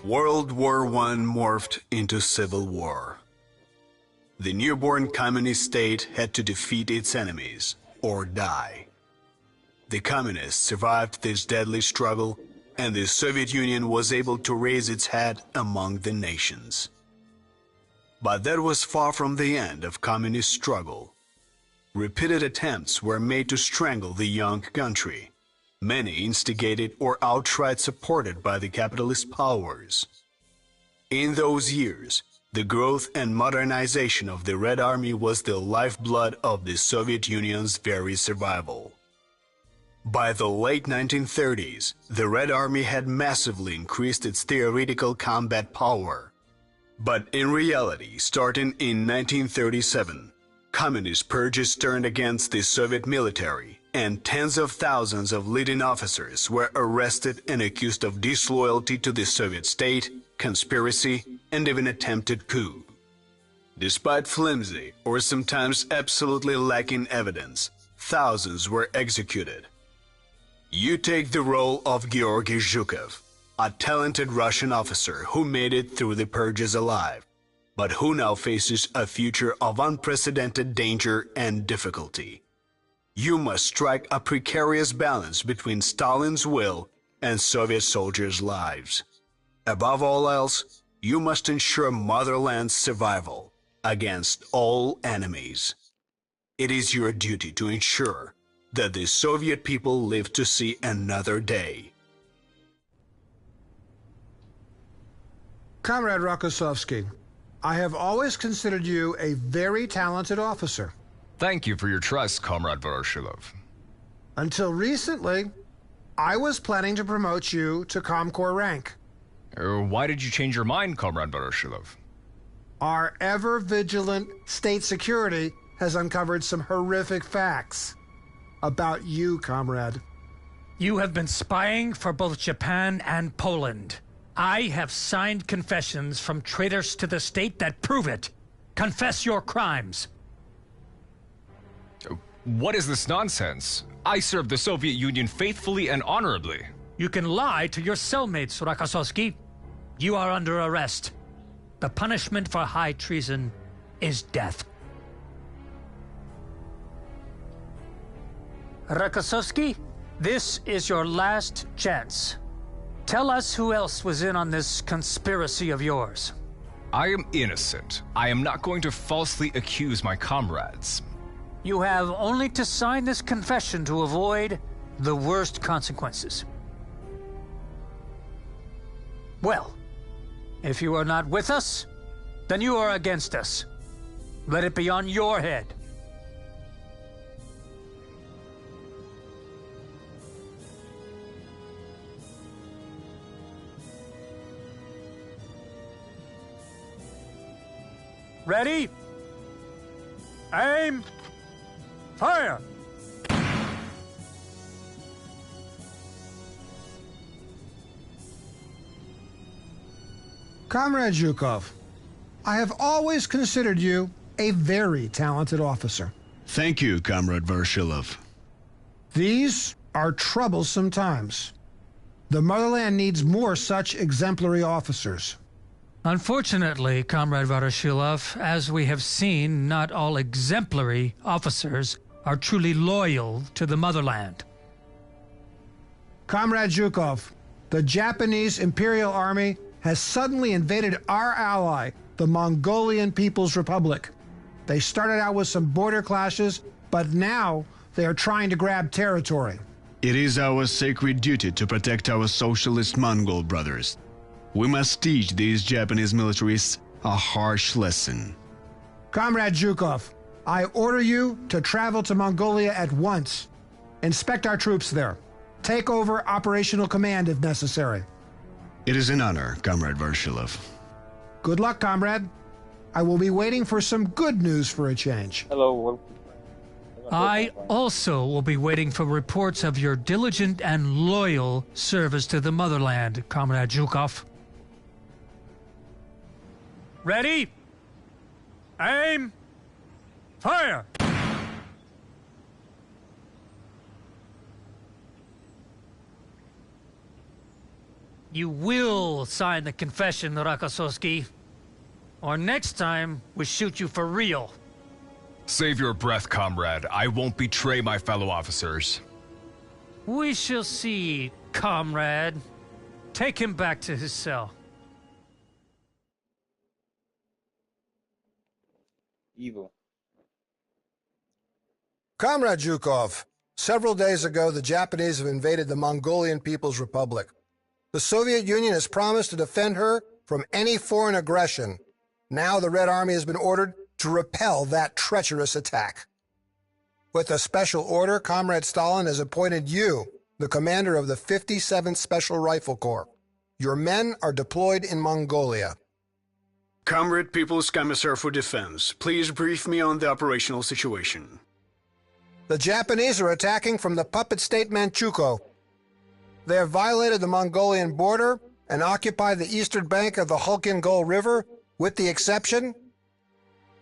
World War I morphed into civil war. The newborn communist state had to defeat its enemies or die. The communists survived this deadly struggle, and the Soviet Union was able to raise its head among the nations. But that was far from the end of communist struggle. Repeated attempts were made to strangle the young country, many instigated or outright supported by the capitalist powers. In those years, the growth and modernization of the Red Army was the lifeblood of the Soviet Union's very survival. By the late 1930s, the Red Army had massively increased its theoretical combat power. But in reality, starting in 1937, communist purges turned against the Soviet military, and tens of thousands of leading officers were arrested and accused of disloyalty to the Soviet state, conspiracy, and even attempted coup. Despite flimsy or sometimes absolutely lacking evidence, thousands were executed. You take the role of Georgy Zhukov, a talented Russian officer who made it through the purges alive, but who now faces a future of unprecedented danger and difficulty. You must strike a precarious balance between Stalin's will and Soviet soldiers' lives. Above all else, you must ensure motherland's survival against all enemies. It is your duty to ensure that the Soviet people live to see another day. Comrade Rokossovsky, I have always considered you a very talented officer. Thank you for your trust, Comrade Voroshilov. Until recently, I was planning to promote you to ComCorps rank. Why did you change your mind, Comrade Voroshilov? Our ever-vigilant state security has uncovered some horrific facts about you, comrade. You have been spying for both Japan and Poland. I have signed confessions from traitors to the state that prove it. Confess your crimes. What is this nonsense? I served the Soviet Union faithfully and honorably. You can lie to your cellmates, Rokossovsky. You are under arrest. The punishment for high treason is death. Rokossovsky, this is your last chance. Tell us who else was in on this conspiracy of yours. I am innocent. I am not going to falsely accuse my comrades. You have only to sign this confession to avoid the worst consequences. Well, if you are not with us, then you are against us. Let it be on your head. Ready? Aim! Fire! Comrade Zhukov, I have always considered you a very talented officer. Thank you, Comrade Voroshilov. These are troublesome times. The motherland needs more such exemplary officers. Unfortunately, Comrade Voroshilov, as we have seen, not all exemplary officers are truly loyal to the motherland. Comrade Zhukov, the Japanese Imperial Army has suddenly invaded our ally, the Mongolian People's Republic. They started out with some border clashes, but now they are trying to grab territory. It is our sacred duty to protect our socialist Mongol brothers. We must teach these Japanese militarists a harsh lesson. Comrade Zhukov, I order you to travel to Mongolia at once. Inspect our troops there. Take over operational command if necessary. It is an honor, Comrade Voroshilov. Good luck, comrade. I will be waiting for some good news for a change. Hello. I also will be waiting for reports of your diligent and loyal service to the motherland, Comrade Zhukov. Ready? Aim! Fire! you will sign the confession, Rokossovsky. Or next time, we shoot you for real. Save your breath, comrade. I won't betray my fellow officers. We shall see, comrade. Take him back to his cell. Evil. Comrade Zhukov, several days ago the Japanese have invaded the Mongolian People's Republic. The Soviet Union has promised to defend her from any foreign aggression. Now the Red Army has been ordered to repel that treacherous attack. With a special order, Comrade Stalin has appointed you the commander of the 57th Special Rifle Corps. Your men are deployed in Mongolia. Comrade People's Commissar for Defense, please brief me on the operational situation. The Japanese are attacking from the puppet state Manchukuo. They have violated the Mongolian border and occupy the eastern bank of the Hulkin-Gol River, with the exception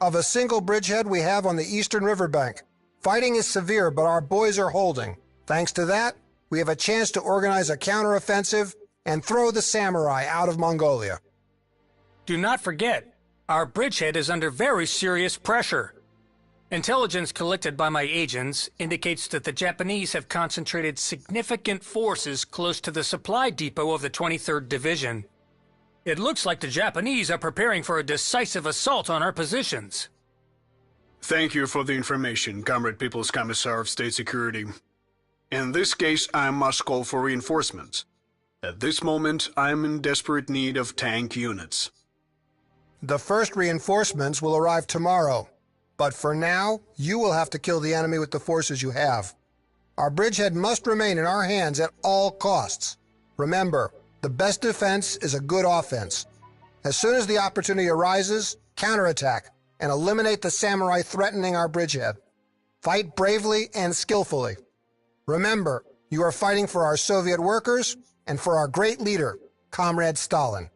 of a single bridgehead we have on the eastern riverbank. Fighting is severe, but our boys are holding. Thanks to that, we have a chance to organize a counteroffensive and throw the samurai out of Mongolia. Do not forget, our bridgehead is under very serious pressure. Intelligence collected by my agents indicates that the Japanese have concentrated significant forces close to the supply depot of the 23rd Division. It looks like the Japanese are preparing for a decisive assault on our positions. Thank you for the information, Comrade People's Commissar of State Security. In this case, I must call for reinforcements. At this moment, I am in desperate need of tank units. The first reinforcements will arrive tomorrow, but for now, you will have to kill the enemy with the forces you have. Our bridgehead must remain in our hands at all costs. Remember, the best defense is a good offense. As soon as the opportunity arises, counterattack and eliminate the samurai threatening our bridgehead. Fight bravely and skillfully. Remember, you are fighting for our Soviet workers and for our great leader, Comrade Stalin.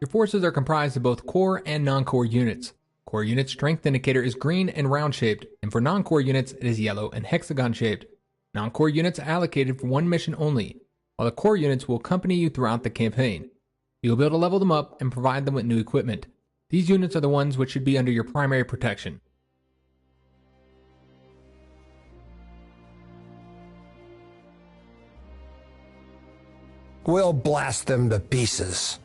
Your forces are comprised of both core and non-core units. Core unit strength indicator is green and round-shaped, and for non-core units it is yellow and hexagon-shaped. Non-core units are allocated for one mission only, while the core units will accompany you throughout the campaign. You will be able to level them up and provide them with new equipment. These units are the ones which should be under your primary protection. We'll blast them to pieces.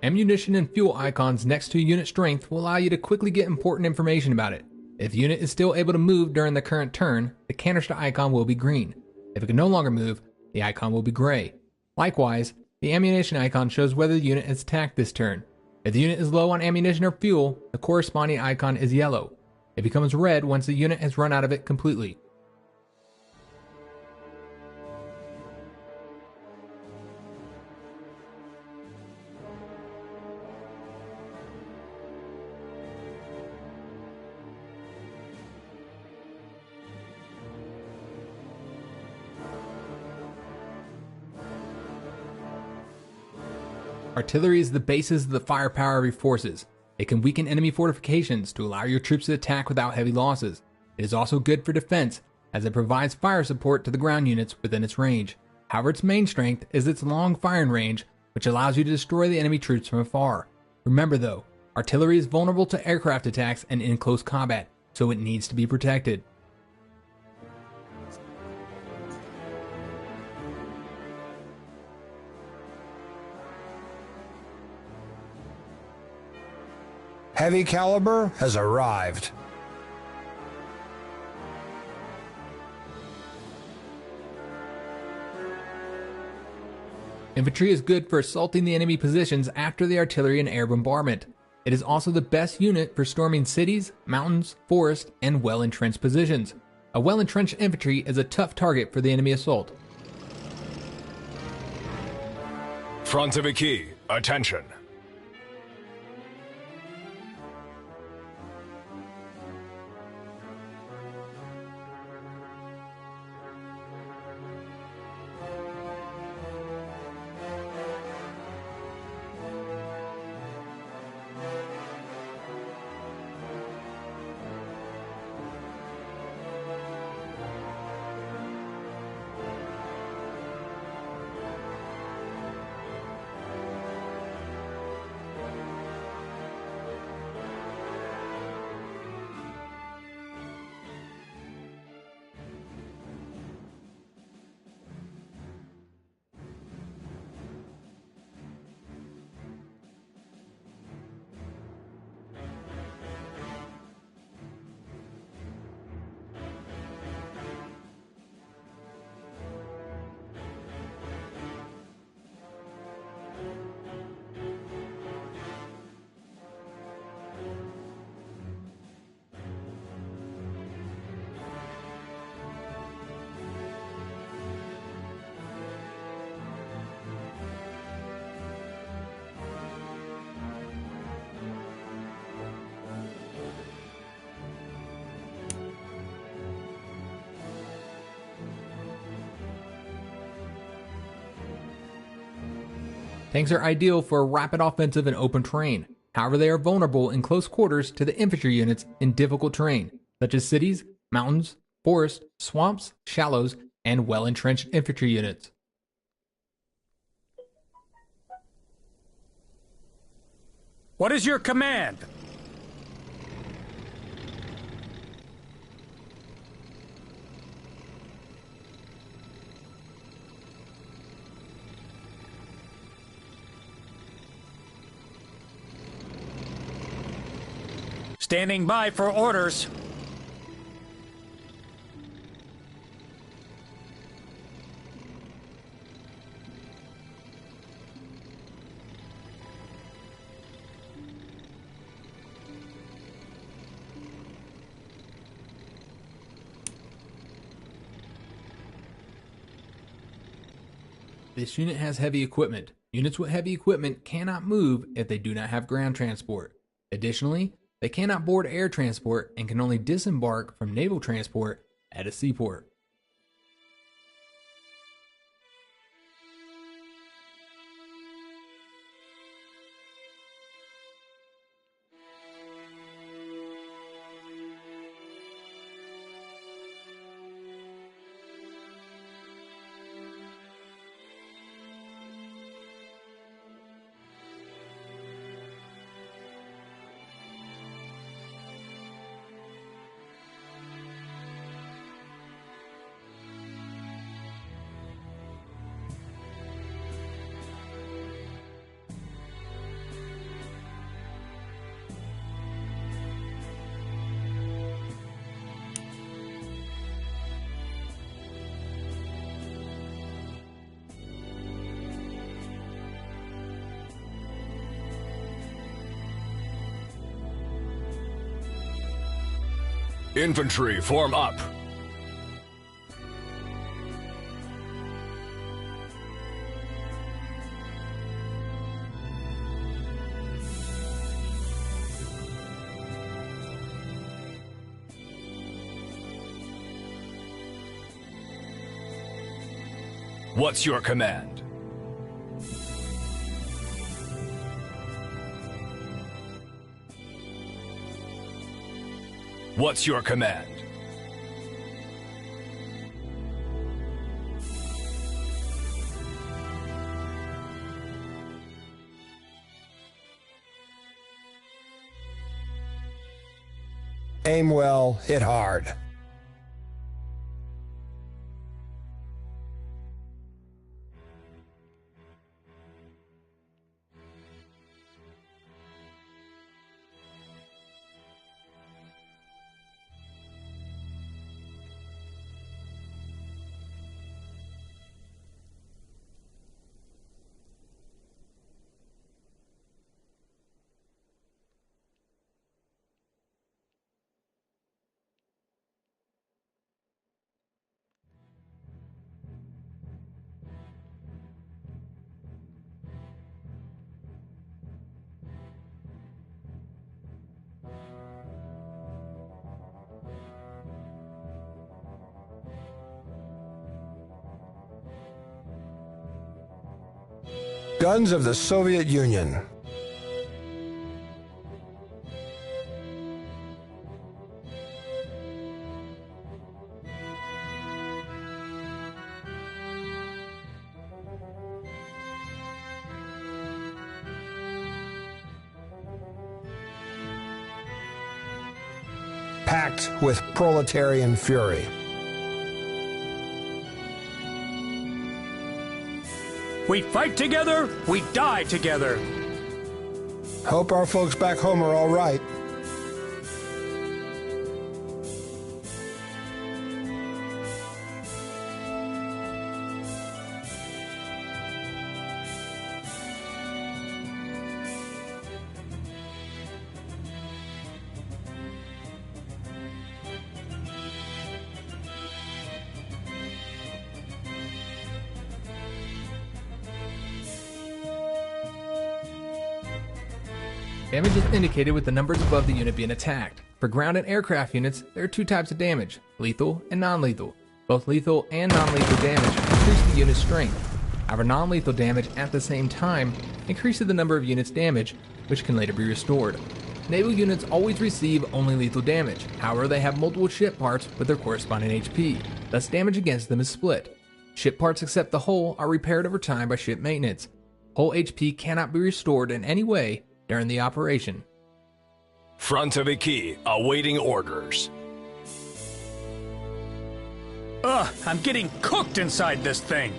Ammunition and fuel icons next to unit strength will allow you to quickly get important information about it. If the unit is still able to move during the current turn, the canister icon will be green. If it can no longer move, the icon will be gray. Likewise, the ammunition icon shows whether the unit has attacked this turn. If the unit is low on ammunition or fuel, the corresponding icon is yellow. It becomes red once the unit has run out of it completely. Artillery is the basis of the firepower of your forces. It can weaken enemy fortifications to allow your troops to attack without heavy losses. It is also good for defense, as it provides fire support to the ground units within its range. However, its main strength is its long firing range, which allows you to destroy the enemy troops from afar. Remember though, artillery is vulnerable to aircraft attacks and in close combat, so it needs to be protected. Heavy caliber has arrived. Infantry is good for assaulting the enemy positions after the artillery and air bombardment. It is also the best unit for storming cities, mountains, forests, and well-entrenched positions. A well-entrenched infantry is a tough target for the enemy assault. Front of a key, attention. Tanks are ideal for a rapid offensive in open terrain. However, they are vulnerable in close quarters to the infantry units in difficult terrain, such as cities, mountains, forests, swamps, shallows, and well-entrenched infantry units. What is your command? Standing by for orders. This unit has heavy equipment. Units with heavy equipment cannot move if they do not have ground transport. Additionally, they cannot board air transport and can only disembark from naval transport at a seaport. Infantry, form up. What's your command? What's your command? Aim well, hit hard. guns of the Soviet Union. Packed with proletarian fury. We fight together, we die together. Hope our folks back home are all right. Damage is indicated with the numbers above the unit being attacked. For ground and aircraft units, there are two types of damage, lethal and non-lethal. Both lethal and non-lethal damage increase the unit's strength. However, non-lethal damage at the same time increases the number of units damaged, which can later be restored. Naval units always receive only lethal damage, however they have multiple ship parts with their corresponding HP, thus damage against them is split. Ship parts except the hull are repaired over time by ship maintenance. Hull HP cannot be restored in any way during the operation. Front of a key, awaiting orders. Ugh, I'm getting cooked inside this thing.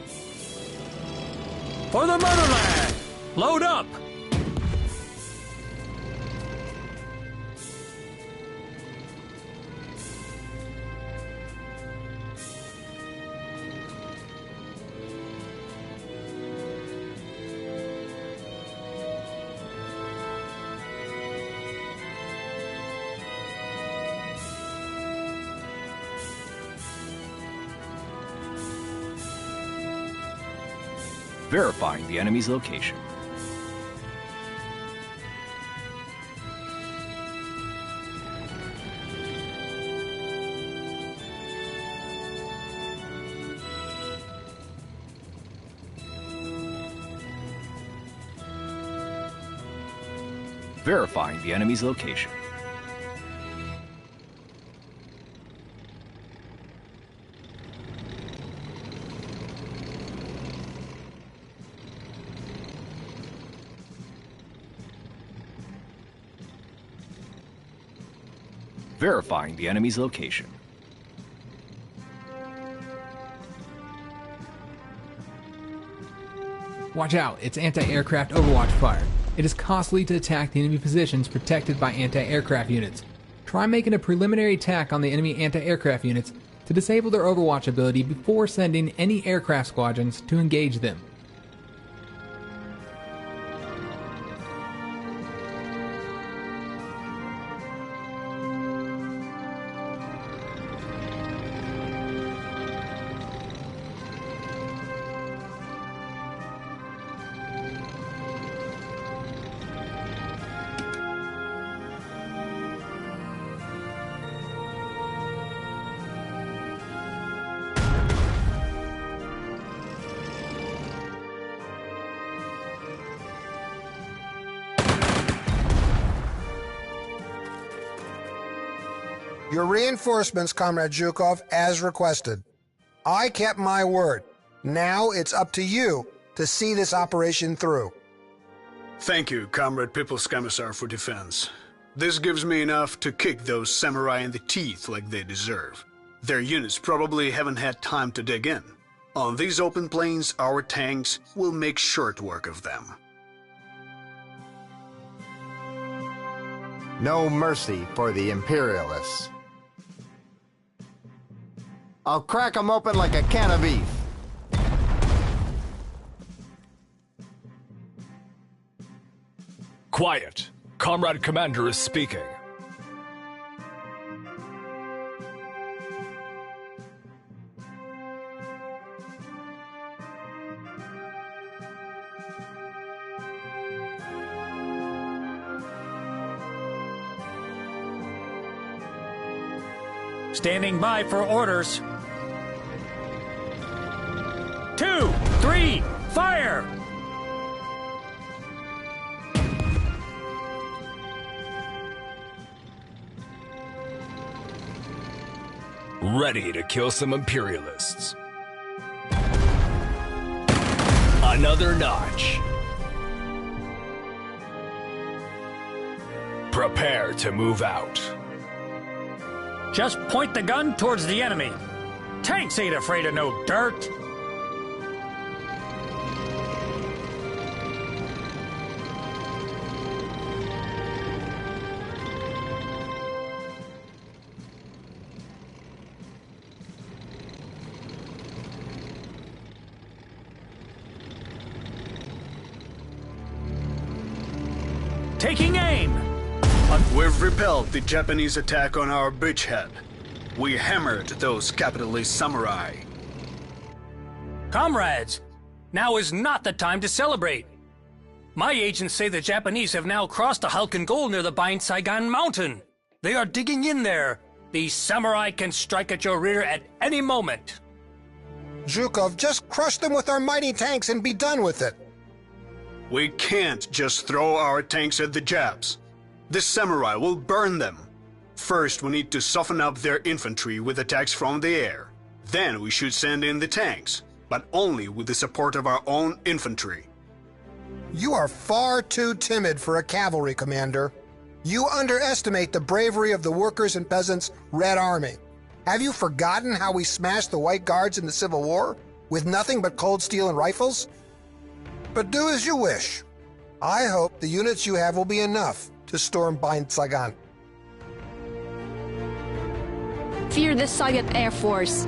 For the motherland! Load up! Verifying the enemy's location. Verifying the enemy's location. Verifying the enemy's location. Watch out, it's anti-aircraft overwatch fire. It is costly to attack the enemy positions protected by anti-aircraft units. Try making a preliminary attack on the enemy anti-aircraft units to disable their overwatch ability before sending any aircraft squadrons to engage them. Your reinforcements, Comrade Zhukov, as requested. I kept my word. Now it's up to you to see this operation through. Thank you, Comrade People's Commissar for Defense. This gives me enough to kick those samurai in the teeth like they deserve. Their units probably haven't had time to dig in. On these open plains, our tanks will make short work of them. No mercy for the imperialists. I'll crack them open like a can of beef. Quiet. Comrade Commander is speaking. Standing by for orders. 2, 3, fire! ready to kill some Imperialists. Another notch. Prepare to move out. Just point the gun towards the enemy. Tanks ain't afraid of no dirt. Taking aim! We've repelled the Japanese attack on our bridgehead. We hammered those capitalist samurai. Comrades, now is not the time to celebrate. My agents say the Japanese have now crossed the Halkan Goal near the Saigon Mountain. They are digging in there. The samurai can strike at your rear at any moment. Zhukov, just crush them with our mighty tanks and be done with it. We can't just throw our tanks at the Japs. The samurai will burn them. First, we need to soften up their infantry with attacks from the air. Then we should send in the tanks, but only with the support of our own infantry. You are far too timid for a cavalry commander. You underestimate the bravery of the workers' and peasants' Red Army. Have you forgotten how we smashed the White Guards in the Civil War with nothing but cold steel and rifles? But do as you wish. I hope the units you have will be enough to storm Saigon. Fear the Soviet Air Force.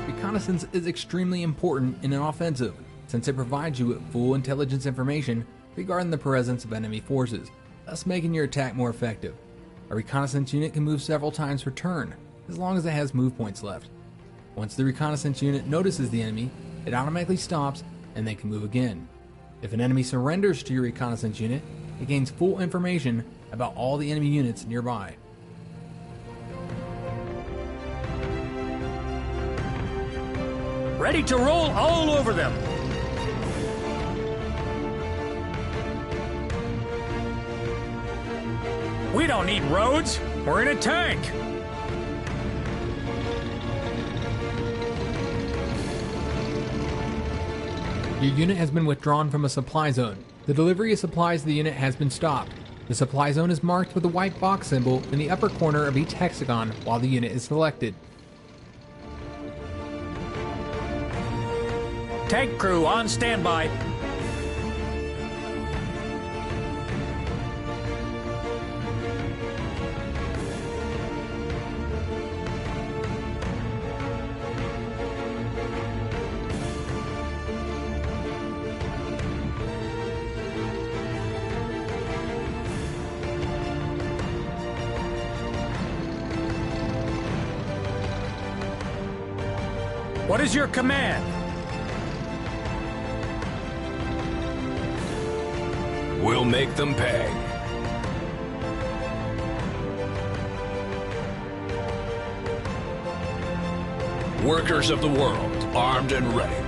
Reconnaissance is extremely important in an offensive, since it provides you with full intelligence information regarding the presence of enemy forces, thus making your attack more effective. A reconnaissance unit can move several times per turn, as long as it has move points left. Once the reconnaissance unit notices the enemy, it automatically stops and they can move again. If an enemy surrenders to your reconnaissance unit, it gains full information about all the enemy units nearby. Ready to roll all over them. We don't need roads. We're in a tank. Your unit has been withdrawn from a supply zone. The delivery of supplies to the unit has been stopped. The supply zone is marked with a white box symbol in the upper corner of each hexagon while the unit is selected. Tank crew on standby. What is your command? We'll make them pay. Workers of the world, armed and ready.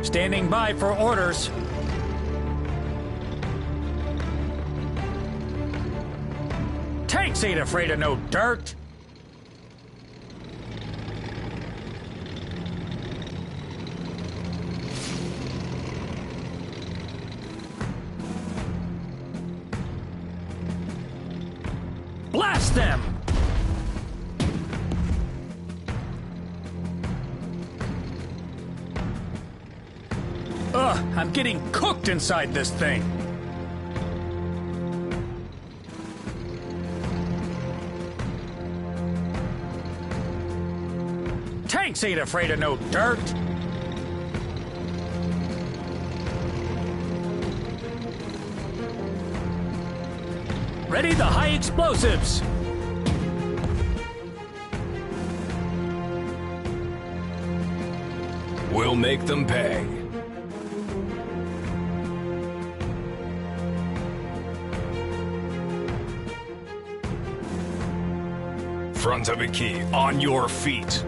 Standing by for orders. Tanks ain't afraid of no dirt. Blast them! Ugh, I'm getting cooked inside this thing. Tanks ain't afraid of no dirt. Ready the high explosives. We'll make them pay. Front of a key, on your feet.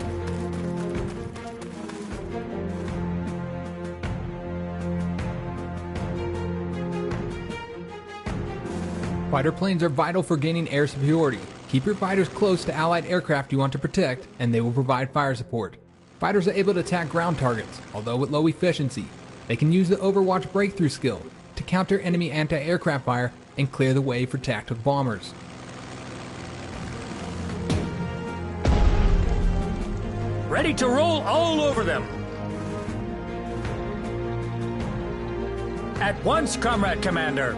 Fighter planes are vital for gaining air superiority. Keep your fighters close to allied aircraft you want to protect, and they will provide fire support. Fighters are able to attack ground targets, although with low efficiency. They can use the Overwatch breakthrough skill to counter enemy anti-aircraft fire and clear the way for tactical bombers. Ready to roll all over them. At once, Comrade Commander.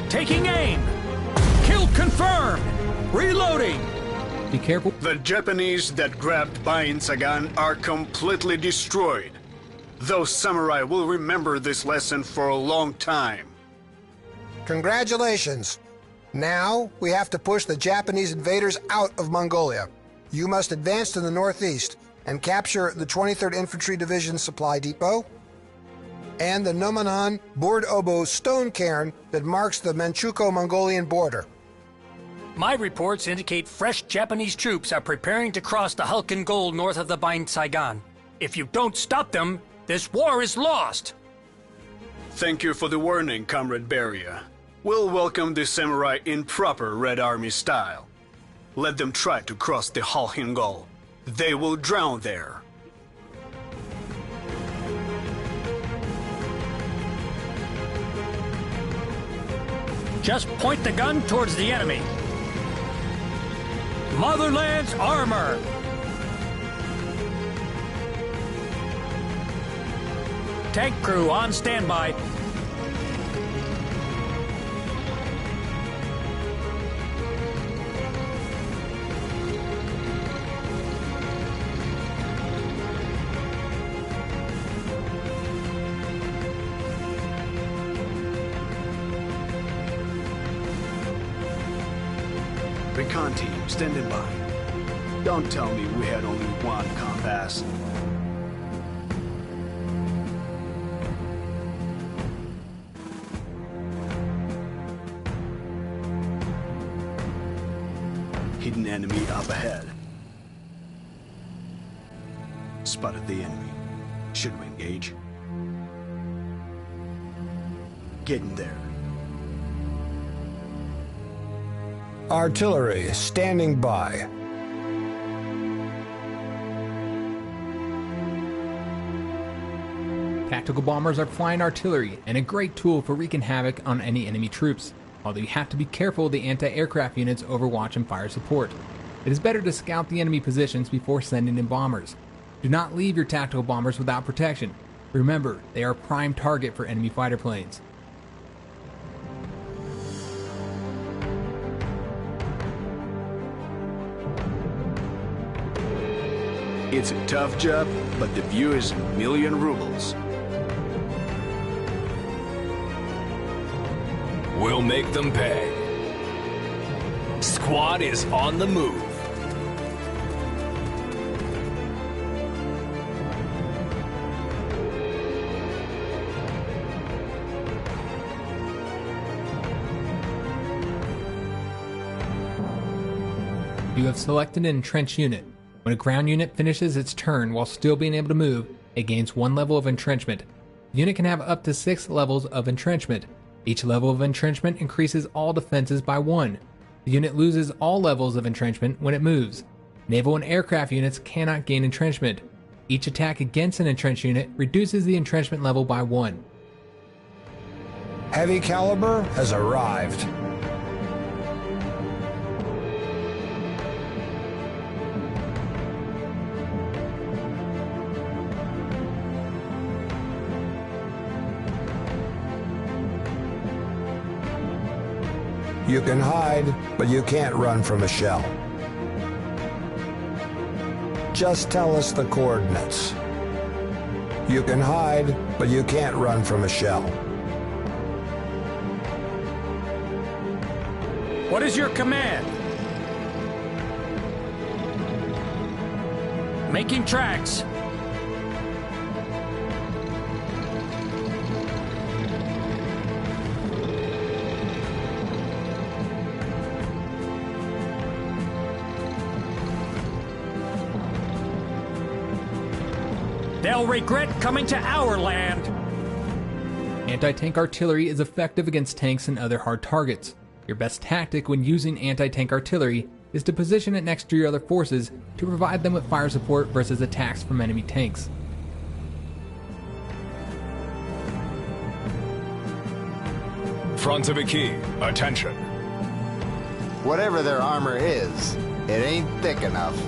Taking aim! Kill confirmed! Reloading! Be careful. The Japanese that grabbed Bain Sagan are completely destroyed. Those samurai will remember this lesson for a long time. Congratulations. Now we have to push the Japanese invaders out of Mongolia. You must advance to the northeast and capture the 23rd Infantry Division supply depot and the Nomanan Board-Obo stone cairn that marks the Manchukuo-Mongolian border. My reports indicate fresh Japanese troops are preparing to cross the Halkin Gol north of the Bain Saigon. If you don't stop them, this war is lost. Thank you for the warning, Comrade Beria. We'll welcome the samurai in proper Red Army style. Let them try to cross the Halkin Gol. They will drown there. Just point the gun towards the enemy. Motherland's armor! Tank crew on standby. Recon team, standing by. Don't tell me we had only one compass. Hidden enemy up ahead. Spotted the enemy. Should we engage? Getting there. Artillery standing by. Tactical bombers are flying artillery and a great tool for wreaking havoc on any enemy troops, although you have to be careful of the anti-aircraft units Overwatch and fire support. It is better to scout the enemy positions before sending in bombers. Do not leave your tactical bombers without protection. Remember, they are a prime target for enemy fighter planes. It's a tough job, but the view is a million rubles. We'll make them pay. Squad is on the move. You have selected an entrenched unit. When a ground unit finishes its turn while still being able to move, it gains 1 level of entrenchment. The unit can have up to 6 levels of entrenchment. Each level of entrenchment increases all defenses by 1. The unit loses all levels of entrenchment when it moves. Naval and aircraft units cannot gain entrenchment. Each attack against an entrenched unit reduces the entrenchment level by 1. Heavy caliber has arrived. You can hide, but you can't run from a shell. Just tell us the coordinates. You can hide, but you can't run from a shell. What is your command? Making tracks. They'll regret coming to our land. Anti-tank artillery is effective against tanks and other hard targets. Your best tactic when using anti-tank artillery is to position it next to your other forces to provide them with fire support versus attacks from enemy tanks. Front of a key, attention. Whatever their armor is, it ain't thick enough.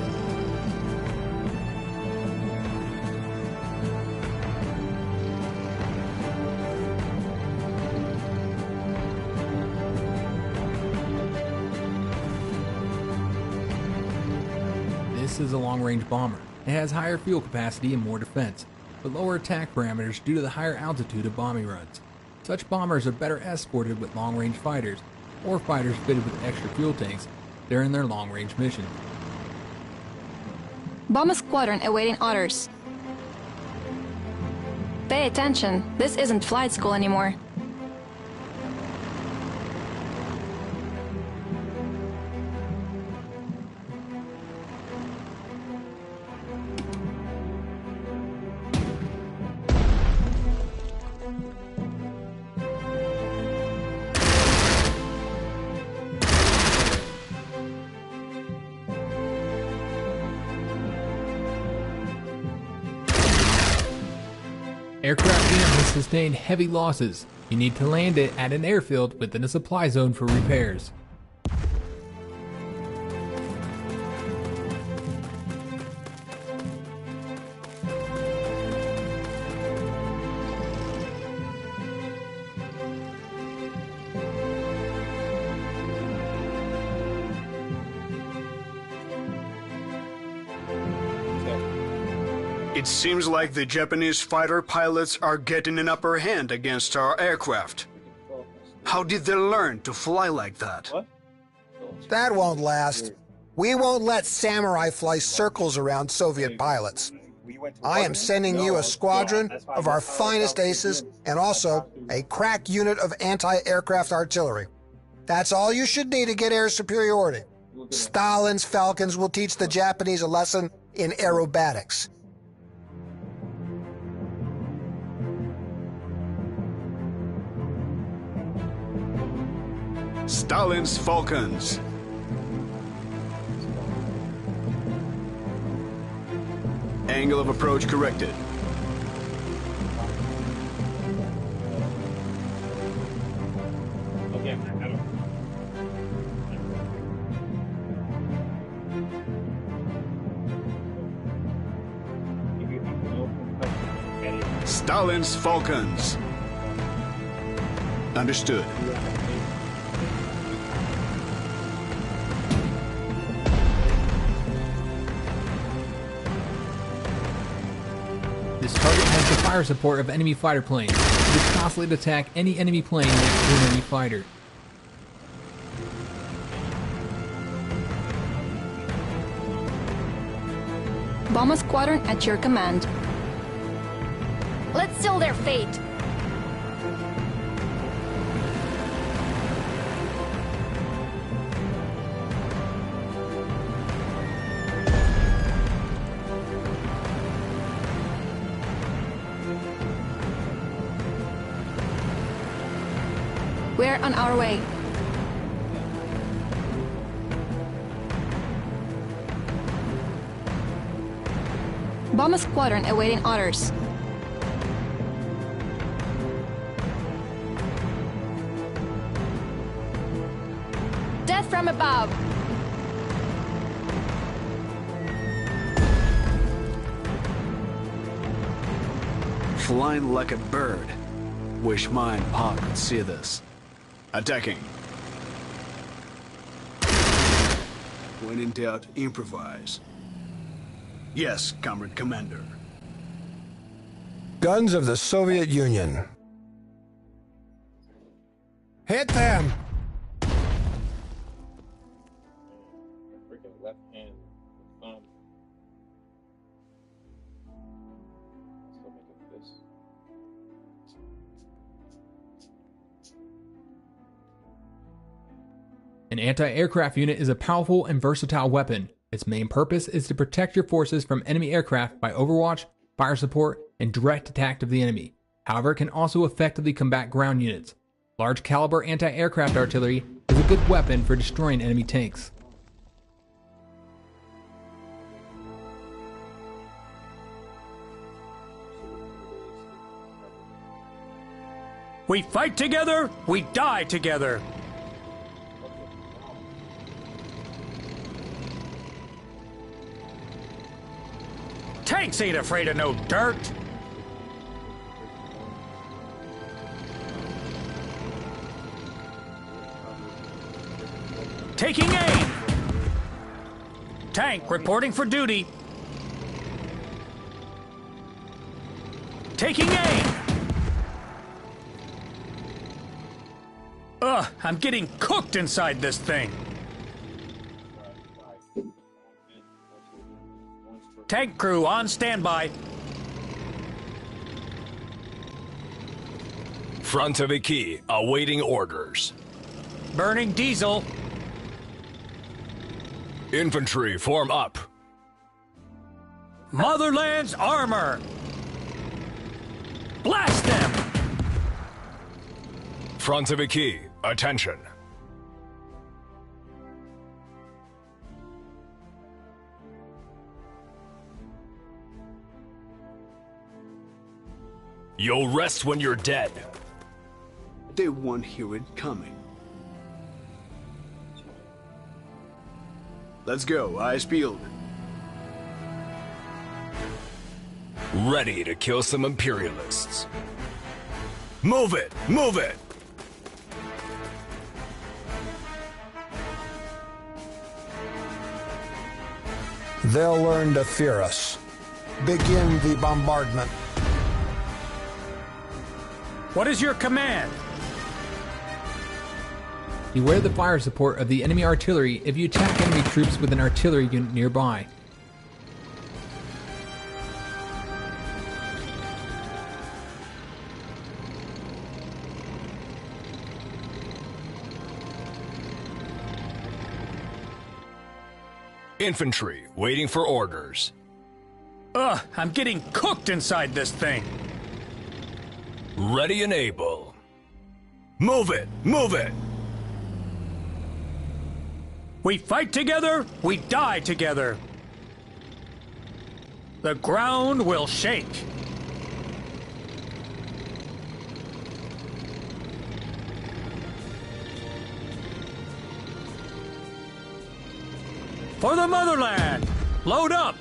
This is a long-range bomber. It has higher fuel capacity and more defense, but lower attack parameters due to the higher altitude of bombing runs. Such bombers are better escorted with long-range fighters, or fighters fitted with extra fuel tanks during their long-range missions. Bomber squadron awaiting orders. Pay attention, this isn't flight school anymore. Aircraft unit has sustained heavy losses. You need to land it at an airfield within a supply zone for repairs. It seems like the Japanese fighter pilots are getting an upper hand against our aircraft. How did they learn to fly like that? That won't last. We won't let samurai fly circles around Soviet pilots. I am sending you a squadron of our finest aces and also a crack unit of anti-aircraft artillery. That's all you should need to get air superiority. Stalin's Falcons will teach the Japanese a lesson in aerobatics. Stalin's Falcons. Angle of approach corrected. Stalin's Falcons. Understood. This target has the fire support of enemy fighter planes. It is costly to attack any enemy plane next to an enemy fighter. Bomber squadron at your command. Let's seal their fate. We're on our way. Bomber Squadron awaiting orders. Death from above! Flying like a bird. Wish my and Pa could see this. Attacking. When in doubt, improvise. Yes, Comrade Commander. Guns of the Soviet Union. Hit them! Freaking left hand thumb. Still make it this. An anti-aircraft unit is a powerful and versatile weapon. Its main purpose is to protect your forces from enemy aircraft by overwatch, fire support, and direct attack of the enemy. However, it can also effectively combat ground units. Large caliber anti-aircraft artillery is a good weapon for destroying enemy tanks. We fight together, we die together. Tanks ain't afraid of no dirt. Taking aim. Tank reporting for duty. Taking aim. I'm getting cooked inside this thing. Tank crew on standby. Front of a key, awaiting orders. Burning diesel. Infantry, form up. Motherland's armor. Blast them! Front of a key, attention. You'll rest when you're dead. They won't hear it coming. Let's go, eyes peeled. Ready to kill some imperialists. Move it! Move it! They'll learn to fear us. Begin the bombardment. What is your command? Beware the fire support of the enemy artillery if you attack enemy troops with an artillery unit nearby. Infantry, waiting for orders. I'm getting cooked inside this thing. Ready and able. Move it! Move it! We fight together, we die together. The ground will shake. For the motherland! Load up!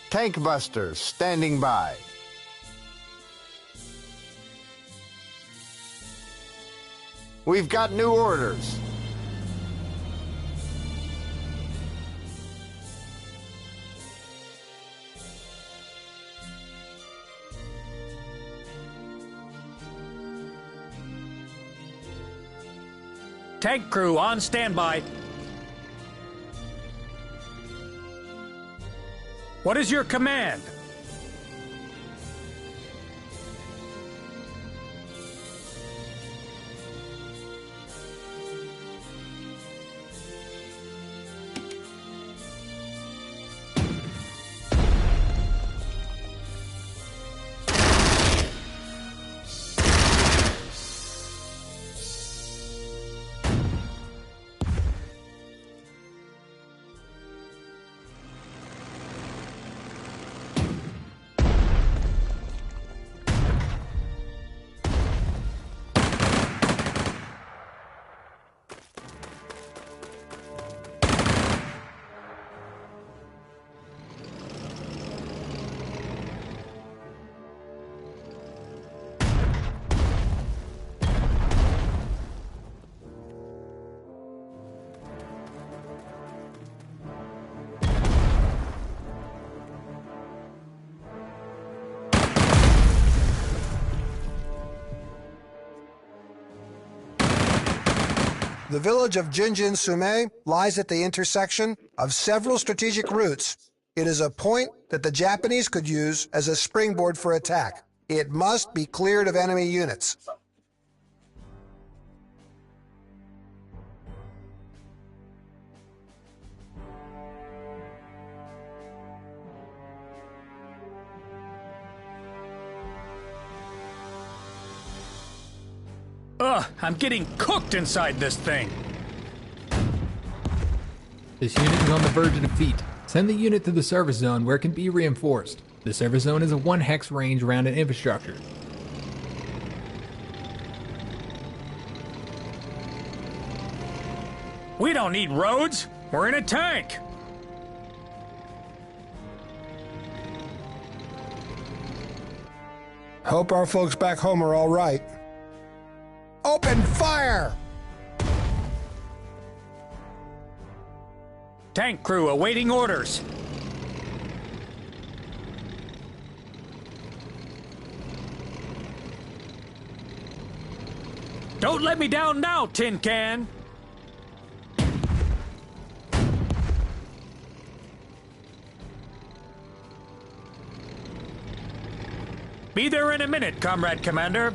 Tank busters standing by. We've got new orders. Tank crew on standby. What is your command? The village of Jinjin Sume lies at the intersection of several strategic routes. It is a point that the Japanese could use as a springboard for attack. It must be cleared of enemy units. Ugh, I'm getting cooked inside this thing. This unit is on the verge of defeat. Send the unit to the service zone where it can be reinforced. The service zone is a 1 hex range around an infrastructure. We don't need roads. We're in a tank. Hope our folks back home are all right. Open fire! Tank crew awaiting orders. Don't let me down now, Tin Can. Be there in a minute, Comrade Commander.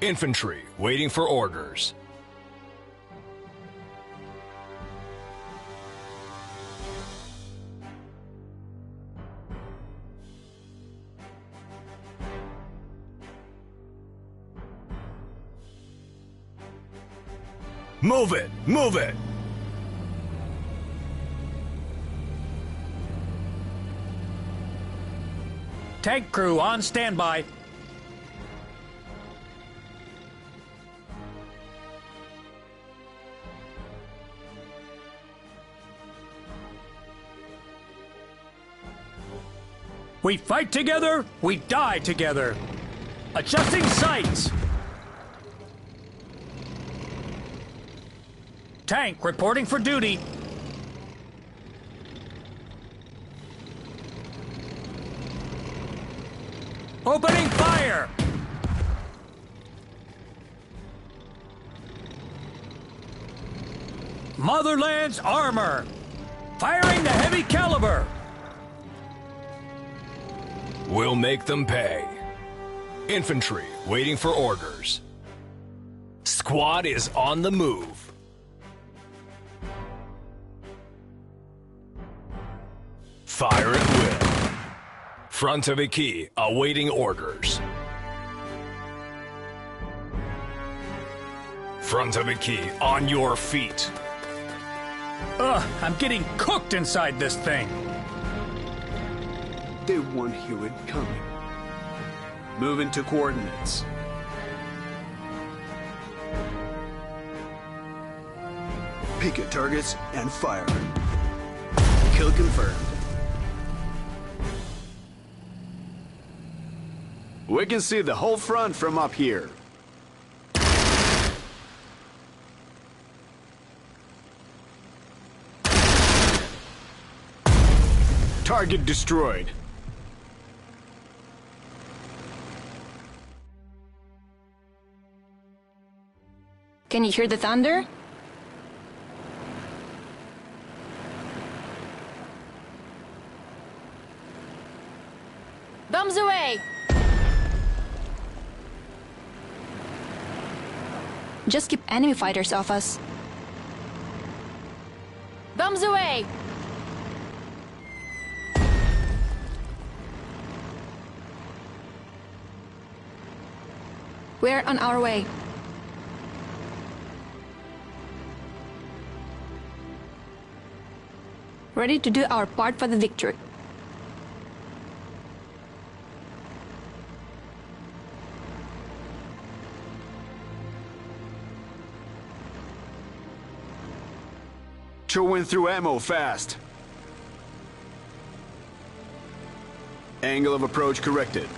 Infantry, waiting for orders. Move it! Move it! Tank crew on standby. We fight together, we die together. Adjusting sights. Tank reporting for duty. Opening fire! Motherland's armor! Firing the heavy caliber! We'll make them pay. Infantry, waiting for orders. Squad is on the move. Fire at will. Front of a key, awaiting orders. Front of a key, on your feet. Ugh, I'm getting cooked inside this thing. They won't hear it coming. Moving to coordinates. Pick your targets and fire. Kill confirmed. We can see the whole front from up here. Target destroyed. Can you hear the thunder? Bombs away! Just keep enemy fighters off us. Bombs away! We're on our way. Ready to do our part for the victory. Chewing through ammo fast. Angle of approach corrected.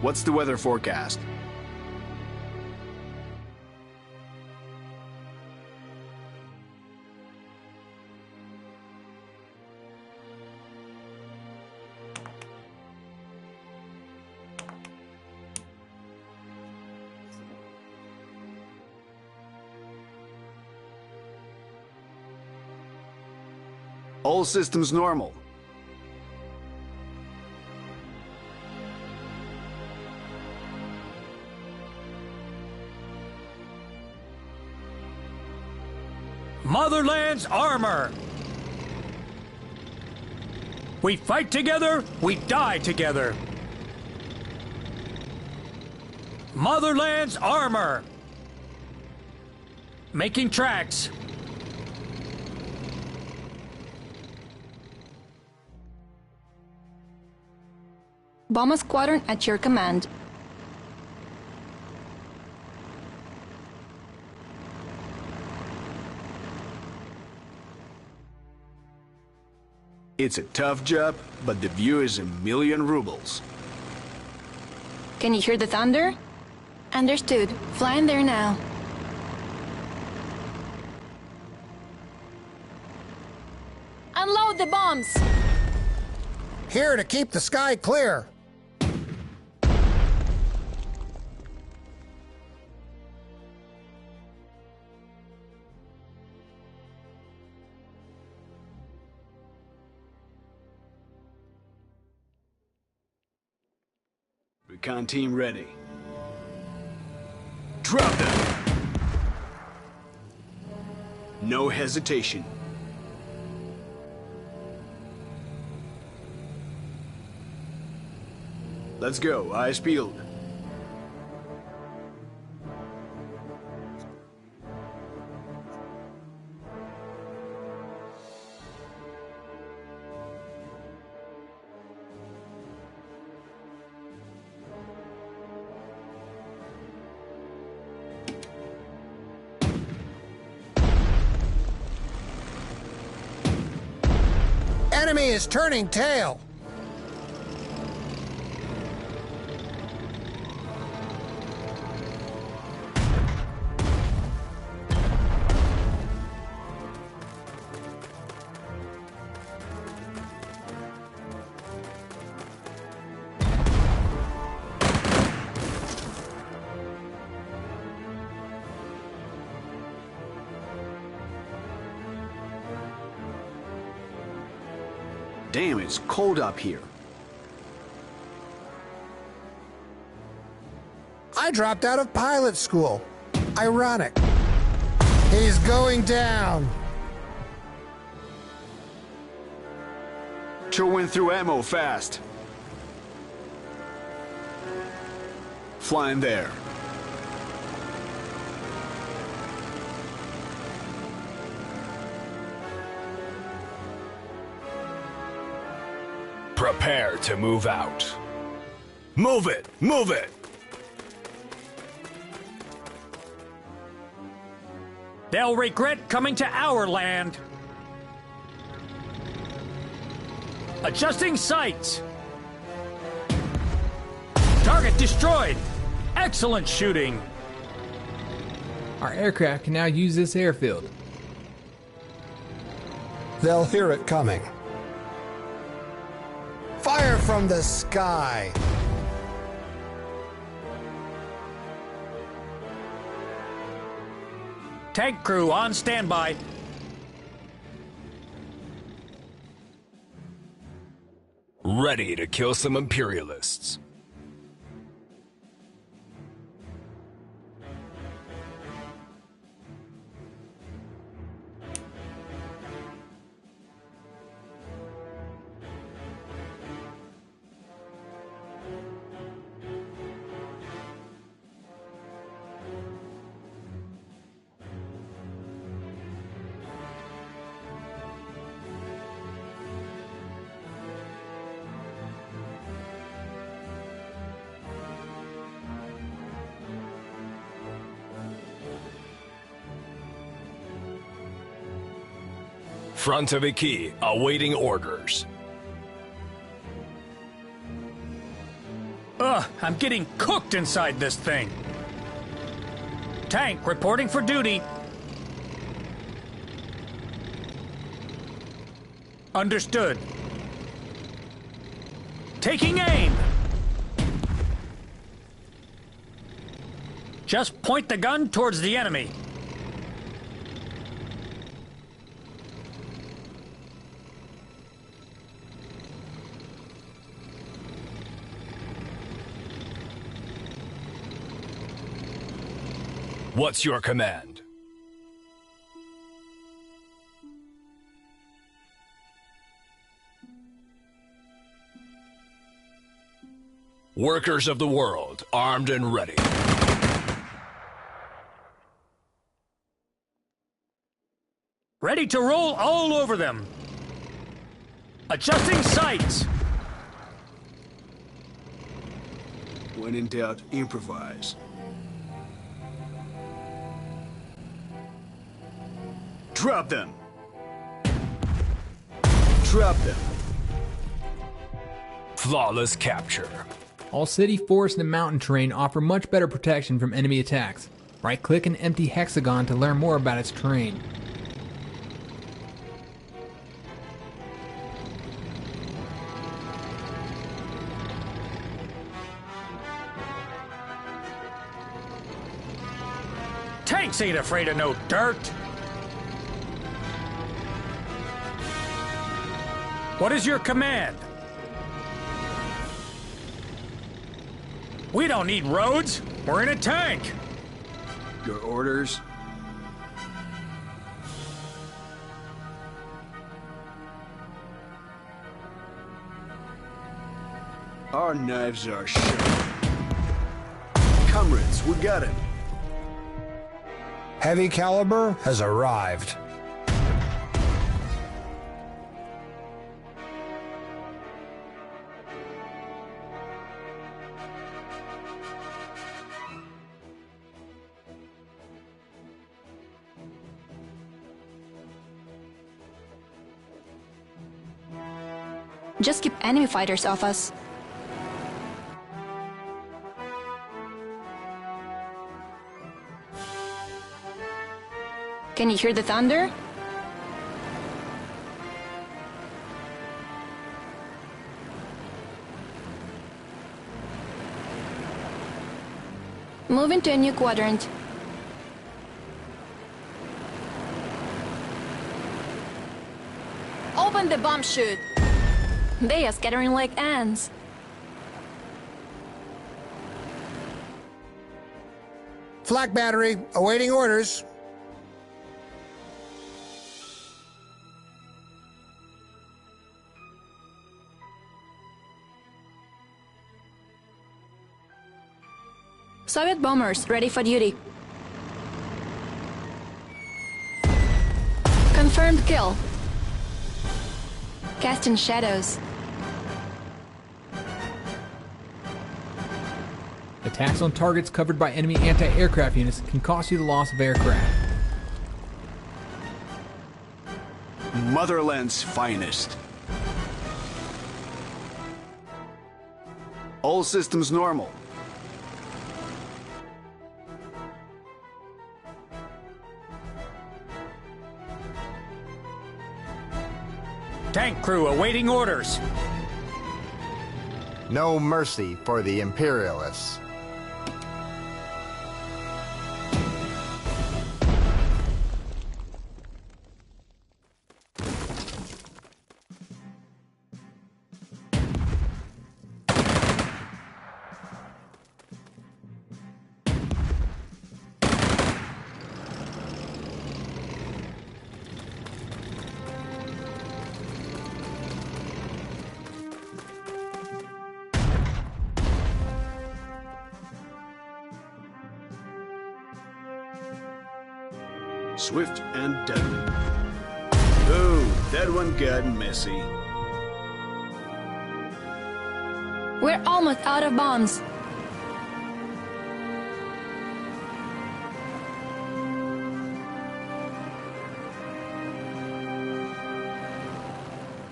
What's the weather forecast? All systems normal. Motherland's armor! We fight together, we die together. Motherland's armor! Making tracks. Bomber squadron at your command. It's a tough job, but the view is 1,000,000 rubles. Can you hear the thunder? Understood. Flying there now. Unload the bombs! Here to keep the sky clear. Recon team ready. Drop them! No hesitation. Let's go, eyes peeled. Enemy is turning tail. Damn, it's cold up here. I dropped out of pilot school. Ironic. He's going down. Chewing through ammo fast. Flying there. Prepare to move out. Move it! Move it! They'll regret coming to our land. Adjusting sights. Target destroyed. Excellent shooting. Our aircraft can now use this airfield. They'll hear it coming. Fire from the sky. Tank crew on standby. Ready to kill some imperialists. Frontoviki, awaiting orders. I'm getting cooked inside this thing. Tank reporting for duty. Understood. Taking aim. Just point the gun towards the enemy. What's your command? Workers of the world, armed and ready. Ready to roll all over them. Adjusting sights. When in doubt, improvise. Drop them! Drop them! Flawless capture. All city, forest, and mountain terrain offer much better protection from enemy attacks. Right-click an empty hexagon to learn more about its terrain. Tanks ain't afraid of no dirt. What is your command? We don't need roads. We're in a tank. Your orders? Our knives are sharp. Comrades, we got him. Heavy caliber has arrived. Just keep enemy fighters off us. Can you hear the thunder? Move into a new quadrant. Open the bomb chute. They are scattering like ants. Flak battery, awaiting orders. Soviet bombers ready for duty. Confirmed kill. Casting shadows. Attacks on targets covered by enemy anti-aircraft units can cost you the loss of aircraft. Motherland's finest. All systems normal. Tank crew awaiting orders. No mercy for the Imperialists. Swift and deadly. Oh, that one got messy. We're almost out of bombs.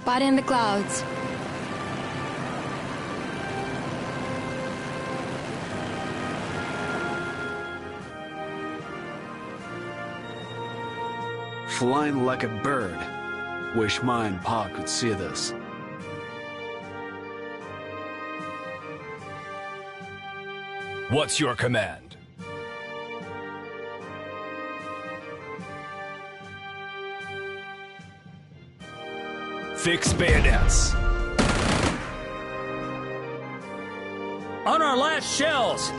But in the clouds. flying like a bird. Wish Ma and Pa could see this. What's your command? Fix bayonets. On our last shells!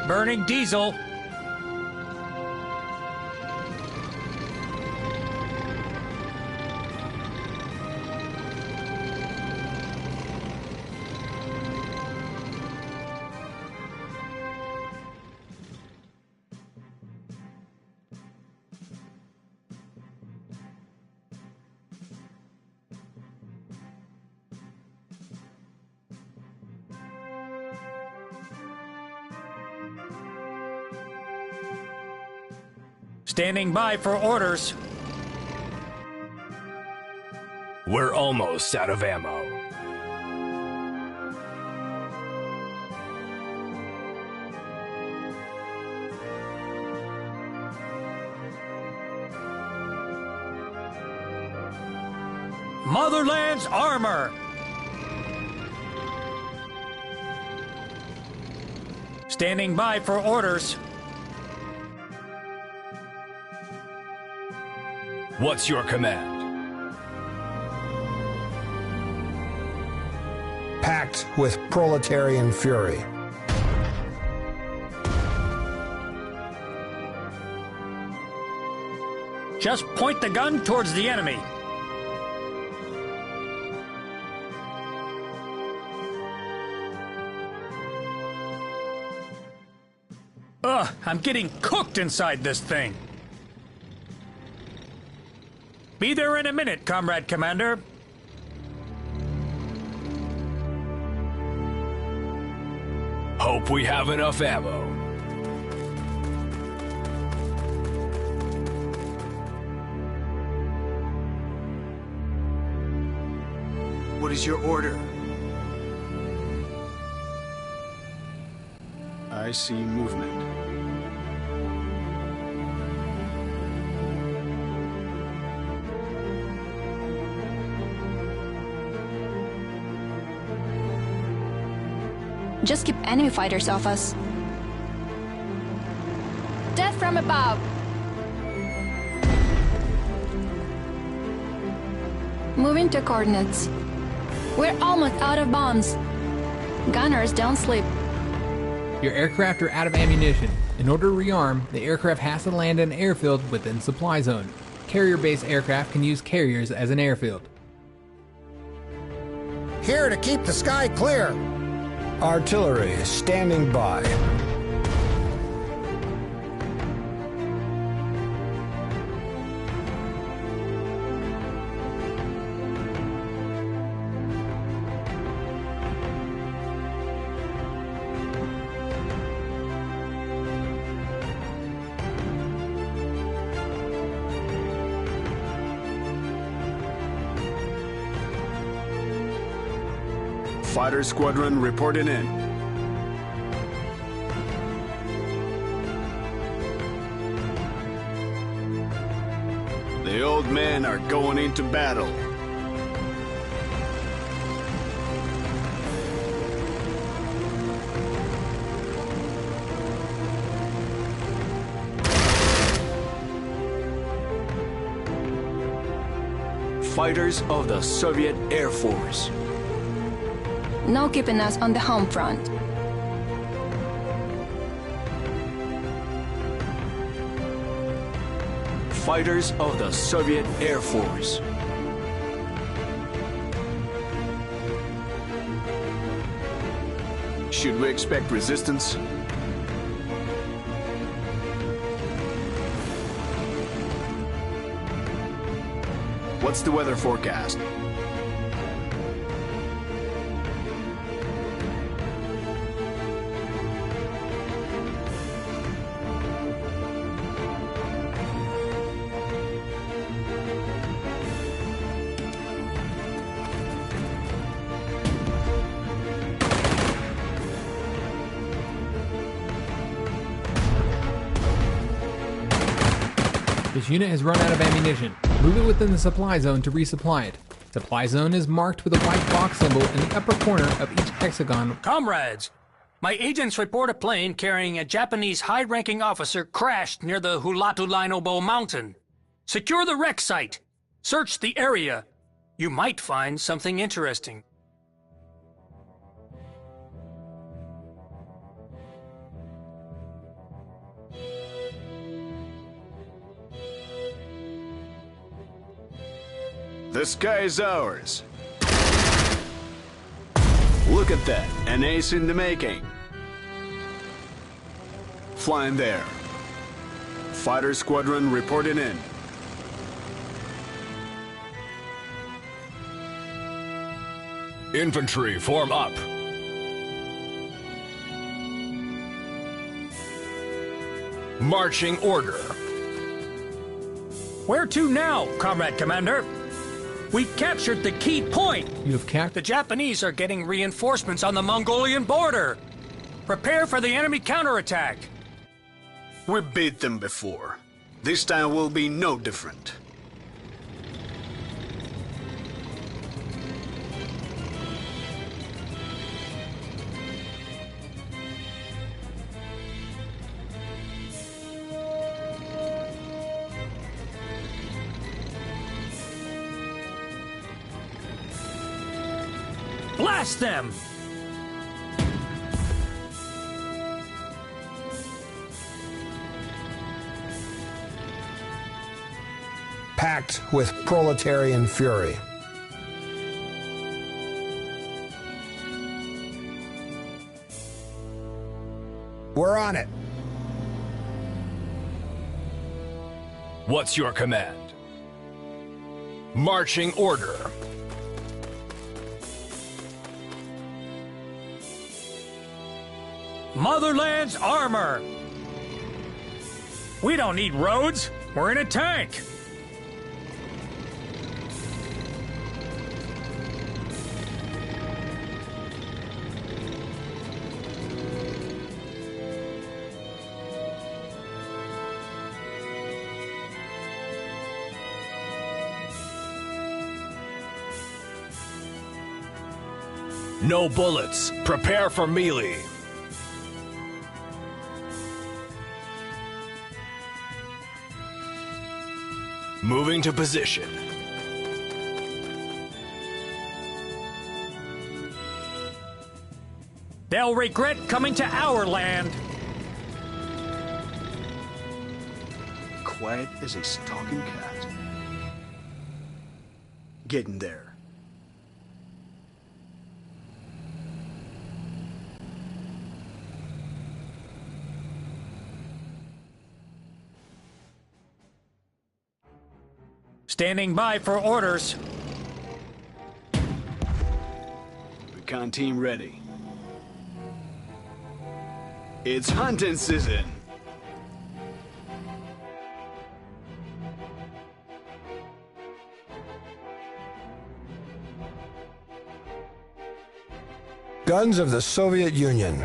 Burning diesel. Standing by for orders. We're almost out of ammo. Motherland's armor. Standing by for orders. What's your command? Packed with proletarian fury. Just point the gun towards the enemy. Ugh, I'm getting cooked inside this thing. Be there in a minute, Comrade Commander. Hope we have enough ammo. What is your order? I see movement. Just keep enemy fighters off us. Death from above! Moving to coordinates. We're almost out of bombs. Gunners, don't sleep. Your aircraft are out of ammunition. In order to rearm, the aircraft has to land in an airfield within supply zone. Carrier-based aircraft can use carriers as an airfield. Here to keep the sky clear. Artillery standing by. Fighter squadron reporting in. The old men are going into battle. Fighters of the Soviet Air Force. No keeping us on the home front. Fighters of the Soviet Air Force. Should we expect resistance? What's the weather forecast? This unit has run out of ammunition. Move it within the supply zone to resupply it. Supply zone is marked with a white box symbol in the upper corner of each hexagon. Comrades, my agents report a plane carrying a Japanese high-ranking officer crashed near the Hulatulainobo Mountain. Secure the wreck site. Search the area. You might find something interesting. The sky is ours. Look at that, an ace in the making. Flying there. Fighter squadron reporting in. Infantry, form up. Marching order. Where to now, Comrade Commander? We captured the key point. You have captured. The Japanese are getting reinforcements on the Mongolian border. Prepare for the enemy counterattack. We beat them before. This time will be no different. Blast them! Packed with proletarian fury. We're on it. What's your command? Marching order. Motherland's armor! We don't need roads. We're in a tank. No bullets. Prepare for melee. Moving to position. They'll regret coming to our land. Quiet as a stalking cat. Getting there. Standing by for orders. Recon team ready. It's hunting season. Guns of the Soviet Union.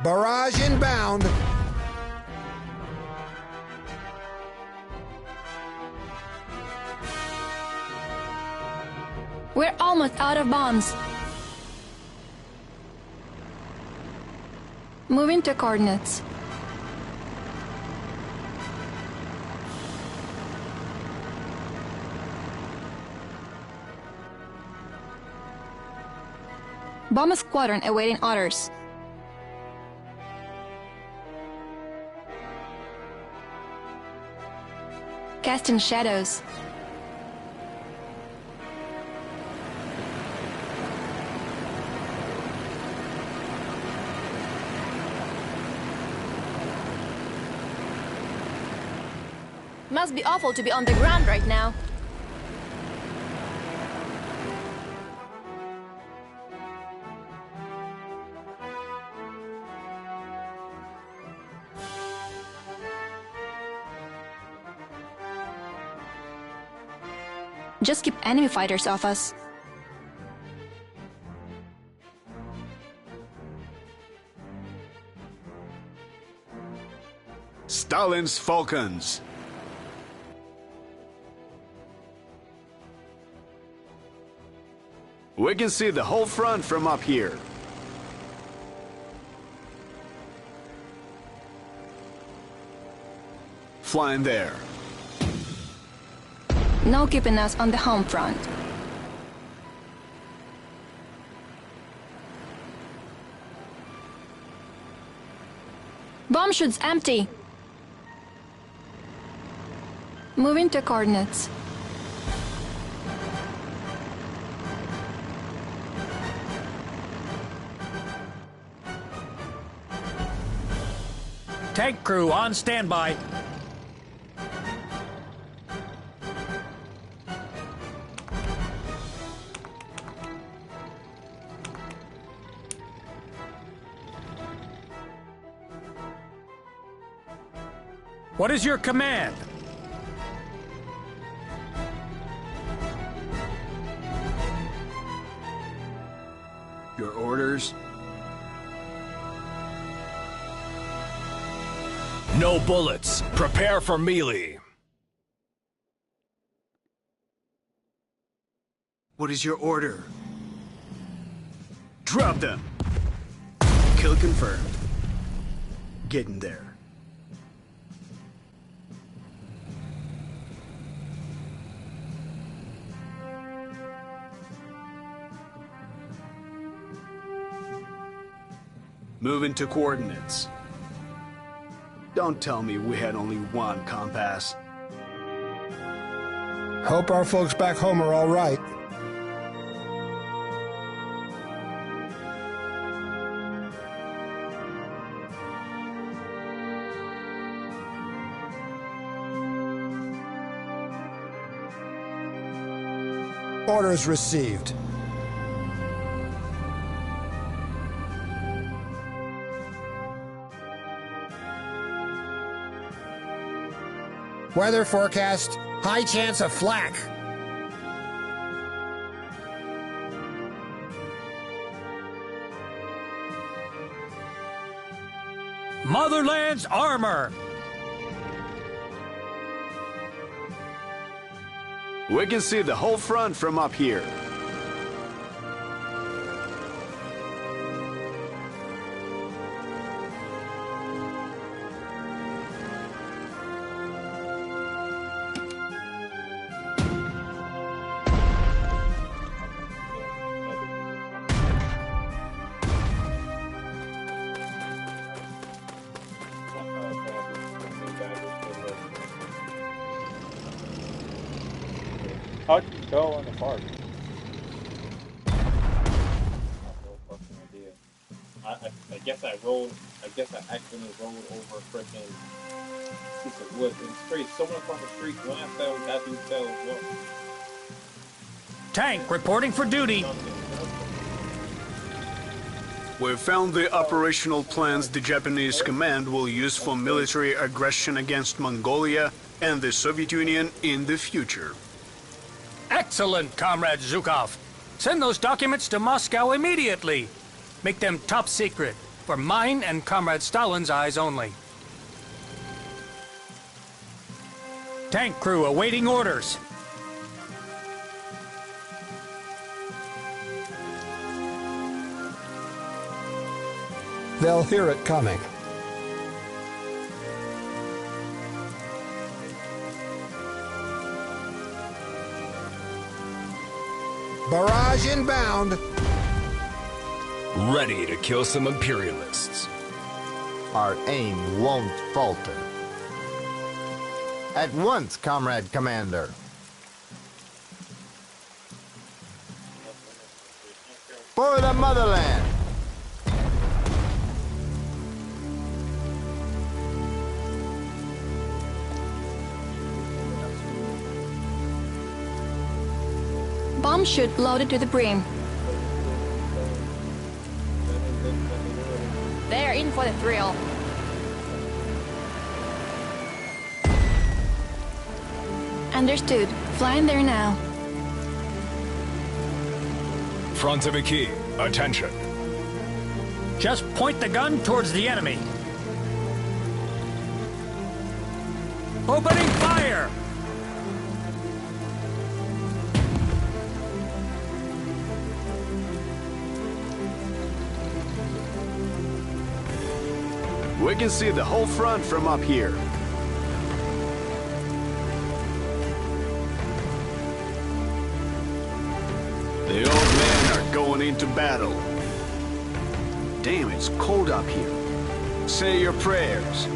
Barrage inbound. We're almost out of bombs. Moving to coordinates. Bomb squadron awaiting orders. Casting shadows. Must be awful to be on the ground right now. Just keep enemy fighters off us. Stalin's Falcons. We can see the whole front from up here. Flying there. No keeping us on the home front. Bomb chute's empty. Moving to coordinates. Tank crew on standby. What is your command? Your orders? No bullets. Prepare for melee. What is your order? Drop them. Kill confirmed. Get in there. Move into coordinates. Don't tell me we had only one compass. Hope our folks back home are all right. Orders received. Weather forecast, high chance of flak. Motherland's armor! We can see the whole front from up here. How'd you go on the park? No fucking idea. I guess I rolled. I guess I accidentally rolled over a freaking piece of wood. It was straight. Someone across the street. When I fell, that dude fell as well. Tank reporting for duty. We found the operational plans the Japanese command will use for military aggression against Mongolia and the Soviet Union in the future. Excellent, Comrade Zhukov. Send those documents to Moscow immediately. Make them top secret, for mine and Comrade Stalin's eyes only. Tank crew awaiting orders. They'll hear it coming. Barrage inbound. Ready to kill some imperialists. Our aim won't falter. At once, Comrade Commander. For the motherland! Bomb chute loaded to the brim. They're in for the thrill. Understood. Flying there now. Front of a key. Attention. Just point the gun towards the enemy. Opening fire! We can see the whole front from up here. The old men are going into battle. Damn, it's cold up here. Say your prayers.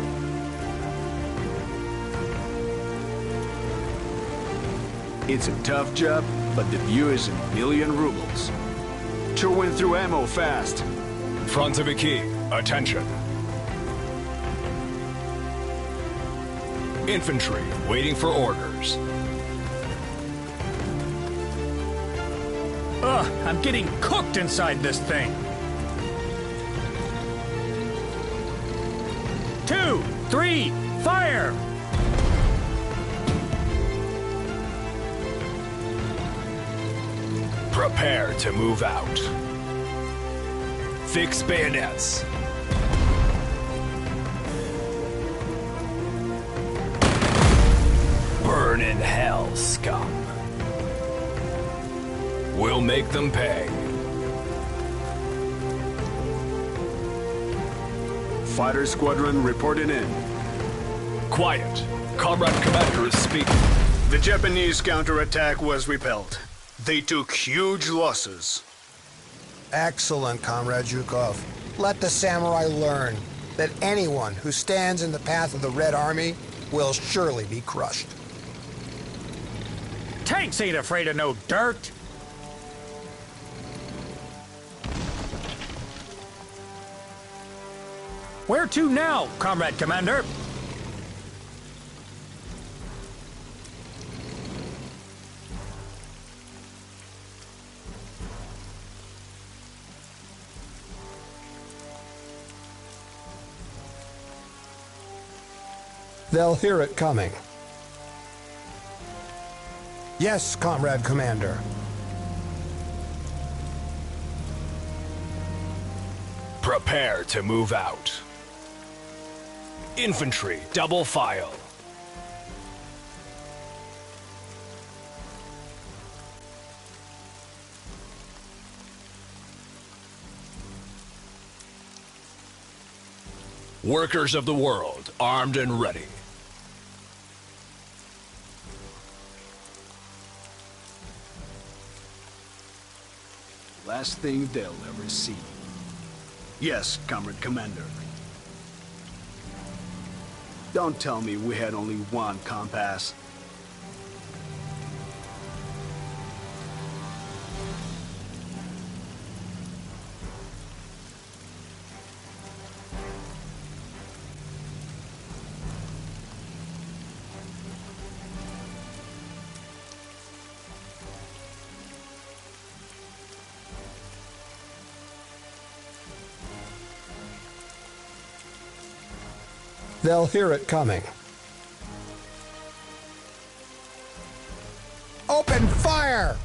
It's a tough job, but the view is a million rubles. Chewing through ammo fast. Frontoviki, attention. Infantry, waiting for orders. Ugh, I'm getting cooked inside this thing. 2, 3, fire! Prepare to move out. Fix bayonets. Burn in hell, scum. We'll make them pay. Fighter squadron reporting in. Quiet. Comrade Commander is speaking. The Japanese counterattack was repelled. They took huge losses. Excellent, Comrade Zhukov. Let the samurai learn that anyone who stands in the path of the Red Army will surely be crushed. Tanks ain't afraid of no dirt. Where to now, Comrade Commander? They'll hear it coming. Yes, Comrade Commander. Prepare to move out. Infantry, double file. Workers of the world, armed and ready. Last thing they'll ever see. Yes, Comrade Commander. Don't tell me we had only one compass. They'll hear it coming. Open fire!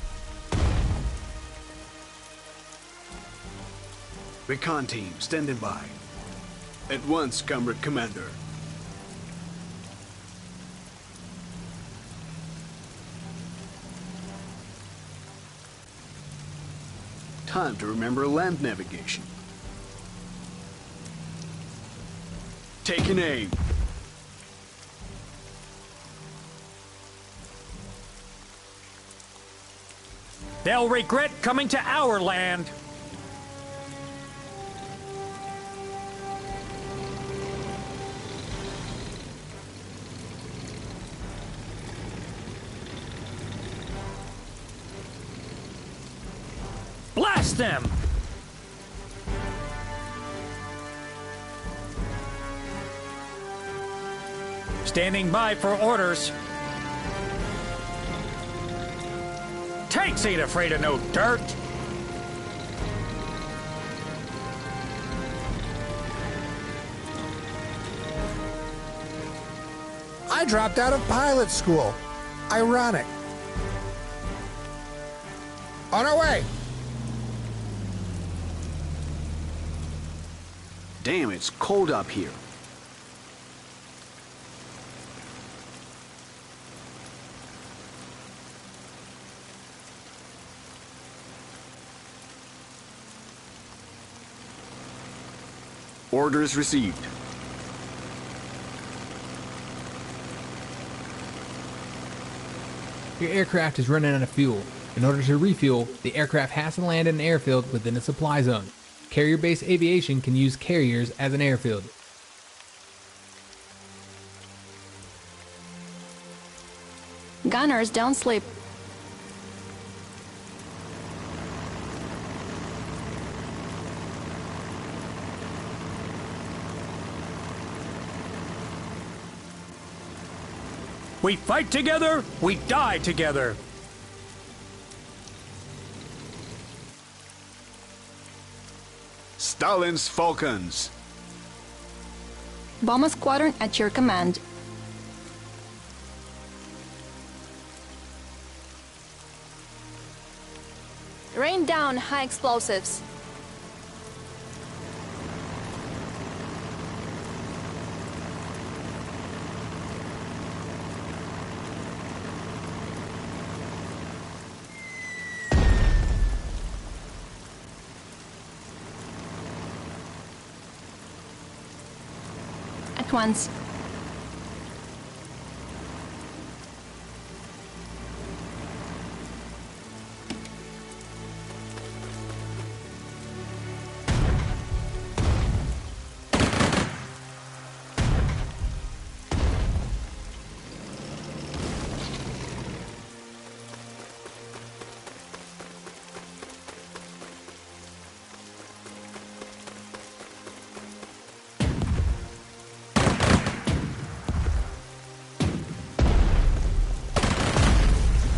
Recon team, standing by. At once, Comrade Commander. Time to remember land navigation. Taking aim. They'll regret coming to our land. Blast them! Standing by for orders. Tanks ain't afraid of no dirt. I dropped out of pilot school. Ironic. On our way. Damn, it's cold up here. Orders received. Your aircraft is running out of fuel. In order to refuel, the aircraft has to land in an airfield within a supply zone. Carrier-based aviation can use carriers as an airfield. Gunners, don't sleep. We fight together, we die together. Stalin's Falcons. Bomber squadron at your command. Rain down high explosives. At once.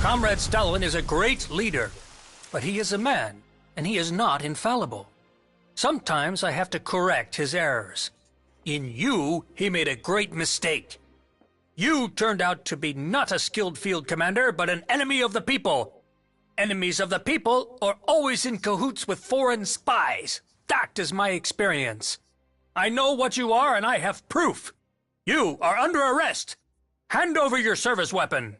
Comrade Stalin is a great leader, but he is a man, and he is not infallible. Sometimes I have to correct his errors. In you, he made a great mistake. You turned out to be not a skilled field commander, but an enemy of the people. Enemies of the people are always in cahoots with foreign spies. That is my experience. I know what you are, and I have proof. You are under arrest. Hand over your service weapon.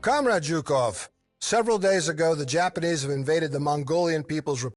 Comrade Zhukov, several days ago the Japanese have invaded the Mongolian People's Republic.